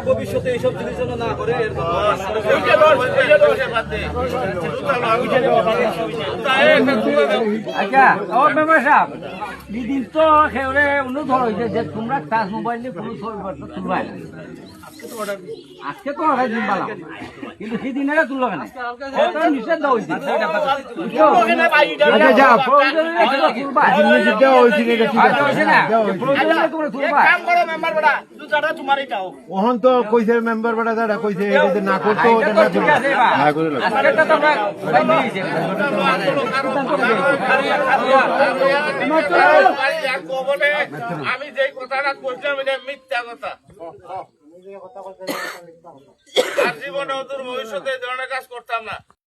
ভবিষ্যতে এইসব জিনিস যেন না করে আচ্ছা মেম্বার সাহেব দিদিন তো সেওরে অনুধর হয়েছে যে তোমরা টাচ মোবাইল নিয়ে কোনো ছবি তুলবাই না আজকে তো দিন পালাম কিন্তু সেদিন এরা তুললো কেন নিষেধ দেওয়া হয়েছে ওহন তো কইছে মেম্বার বেটা যারা কইছে না করতো আমি যে কথাটা কইছিলাম এটা মিথ্যা কথা আর জীবনে ভবিষ্যতে এই ধরনের কাজ করতাম না।